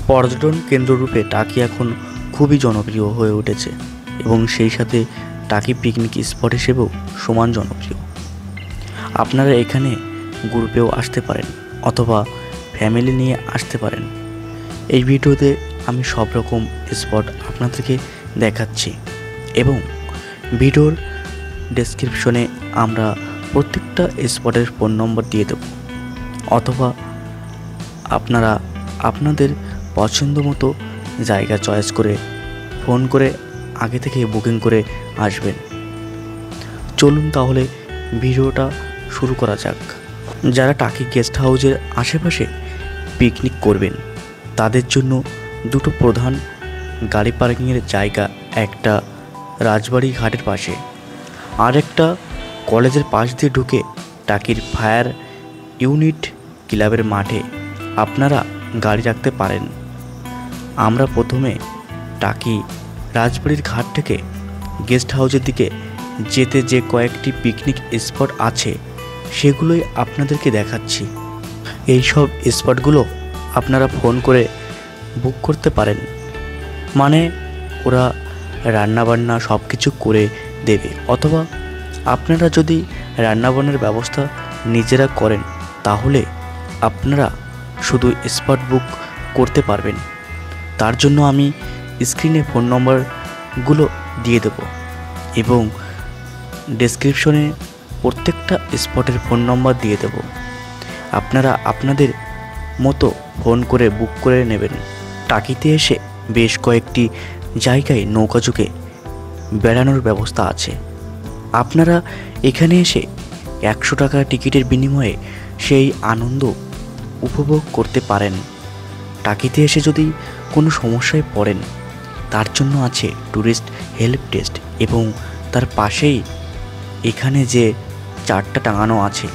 পর্যটন কেন্দ্ররূপে টাকি এখন খুবই জনপ্রিয় হয়ে উঠেছে এবং সেই সাথে টাকি পিকনিক স্পট হিসেবেও সমান জনপ্রিয়। আপনারা এখানে গ্রুপেও আসতে পারেন অথবা ফ্যামিলি নিয়ে আসতে পারেন। এই ভিডিওতে আমি সব রকম স্পট আপনাদেরকে দেখাচ্ছি এবং ভিডিওর ডেসক্রিপশনে আমরা প্রত্যেকটা স্পটের ফোন নম্বর দিয়ে দেব, অথবা আপনারা আপনাদের পছন্দ মতো জায়গা চয়েস করে ফোন করে আগে থেকে বুকিং করে আসবেন। চলুন তাহলে ভিডিওটা শুরু করা যাক। যারা টাকি গেস্ট হাউসের আশেপাশে পিকনিক করবেন তাদের জন্য দুটো প্রধান গাড়ি পার্কিংয়ের জায়গা, একটা রাজবাড়ি ঘাটের পাশে আর একটা কলেজের পাশ দিয়ে ঢুকে টাকির ফায়ার ইউনিট ক্লাবের মাঠে আপনারা গাড়ি রাখতে পারেন। আমরা প্রথমে টাকি রাজবাড়ির ঘাট থেকে গেস্ট হাউসের দিকে যেতে যে কয়েকটি পিকনিক স্পট আছে সেগুলোই আপনাদেরকে দেখাচ্ছি। এই সব স্পটগুলো আপনারা ফোন করে বুক করতে পারেন, মানে ওরা রান্নাবান্না সব কিছু করে দেবে, অথবা আপনারা যদি রান্নাবান্নার ব্যবস্থা নিজেরা করেন তাহলে আপনারা শুধু স্পট বুক করতে পারবেন। তার জন্য আমি স্ক্রিনে ফোন নম্বরগুলো দিয়ে দেব এবং ডেসক্রিপশনে প্রত্যেকটা স্পটের ফোন নম্বর দিয়ে দেব। আপনারা আপনাদের মতো ফোন করে বুক করে নেবেন। টাকিতে এসে বেশ কয়েকটি জায়গায় নৌকাযোগে বেড়ানোর ব্যবস্থা আছে। আপনারা এখানে এসে 100 টাকা টিকিটের বিনিময়ে সেই আনন্দ উপভোগ করতে পারেন। টাকিতে এসে যদি কোনো সমস্যায় পড়েন তার জন্য আছে ট্যুরিস্ট হেল্প ডেস্ক এবং তার পাশেই এখানে যে চার্টটা টাঙানো আছে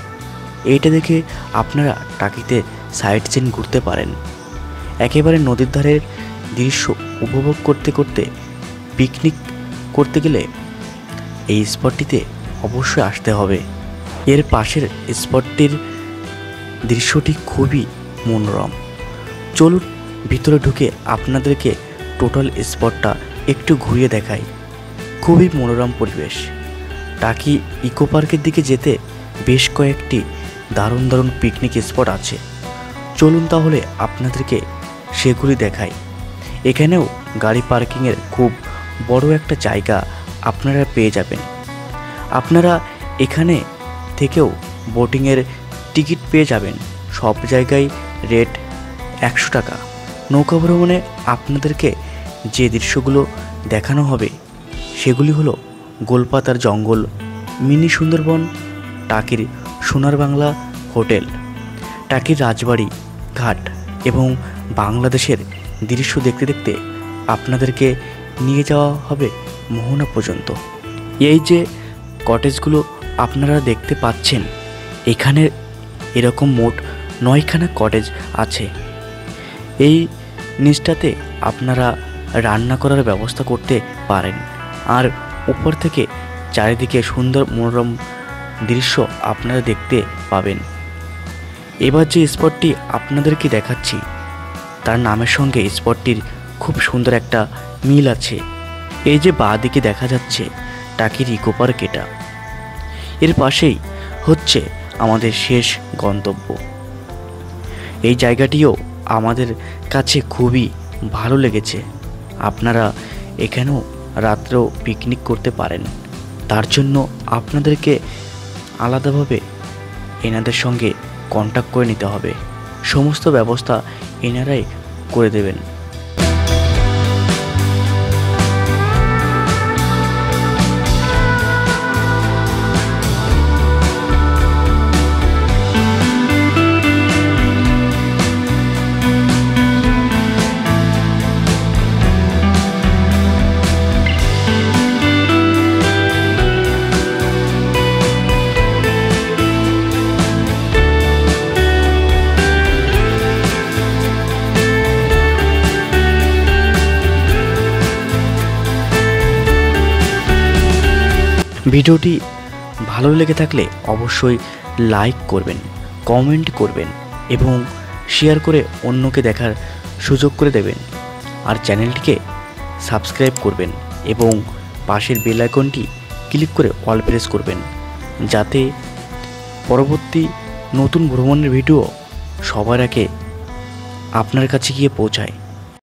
এইটা দেখে আপনারা টাকিতে সাইট সিন ঘুরতে পারেন। একেবারে নদীর ধারের দৃশ্য উপভোগ করতে করতে পিকনিক করতে গেলে এই স্পটটিতে অবশ্যই আসতে হবে। এর পাশের স্পটটির দৃশ্যটি খুবই মনোরম। চলুন ভিতরে ঢুকে আপনাদেরকে টোটাল স্পটটা একটু ঘুরিয়ে দেখাই। খুবই মনোরম পরিবেশ। টাকি ইকো পার্কের দিকে যেতে বেশ কয়েকটি দারুণ দারুণ পিকনিক স্পট আছে। চলুন তাহলে আপনাদেরকে সেগুলি দেখাই। এখানেও গাড়ি পার্কিংয়ের খুব বড় একটা জায়গা আপনারা পেয়ে যাবেন। আপনারা এখানে থেকেও বোটিংয়ের টিকিট পেয়ে যাবেন। সব জায়গায় রেট 100 টাকা। নৌকা ভ্রমণে আপনাদেরকে যে দৃশ্যগুলো দেখানো হবে সেগুলি হলো গোলপাতার জঙ্গল, মিনি সুন্দরবন, টাকির সোনার বাংলা হোটেল, টাকির রাজবাড়ি ঘাট এবং বাংলাদেশের দৃশ্য দেখতে দেখতে আপনাদেরকে নিয়ে যাওয়া হবে মোহনা পর্যন্ত। এই যে কটেজগুলো আপনারা দেখতে পাচ্ছেন এখানে এরকম মোট 9খানা কটেজ আছে। এই নিচটাতে আপনারা রান্না করার ব্যবস্থা করতে পারেন আর উপর থেকে চারিদিকে সুন্দর মনোরম দৃশ্য আপনারা দেখতে পাবেন। এবার যে স্পটটি আপনাদেরকে দেখাচ্ছি তার নামের সঙ্গে স্পটটির খুব সুন্দর একটা মিল আছে। এই যে বাঁ দিকে দেখা যাচ্ছে টাকির ইকো পার্ক, এটা এর পাশেই হচ্ছে আমাদের শেষ গন্তব্য। এই জায়গাটিও আমাদের কাছে খুবই ভালো লেগেছে। আপনারা এখানেও রাত্রেও পিকনিক করতে পারেন। তার জন্য আপনাদেরকে আলাদাভাবে এনাদের সঙ্গে কন্ট্যাক্ট করে নিতে হবে। সমস্ত ব্যবস্থা এনারাই করে দেবেন। ভিডিওটি ভালো লেগে থাকলে অবশ্যই লাইক করবেন, কমেন্ট করবেন এবং শেয়ার করে অন্যকে দেখার সুযোগ করে দেবেন আর চ্যানেলটিকে সাবস্ক্রাইব করবেন এবং পাশের বেল আইকনটি ক্লিক করে অল প্রেস করবেন, যাতে পরবর্তী নতুন ভ্রমণের ভিডিও সবার আগে আপনার কাছে গিয়ে পৌঁছায়।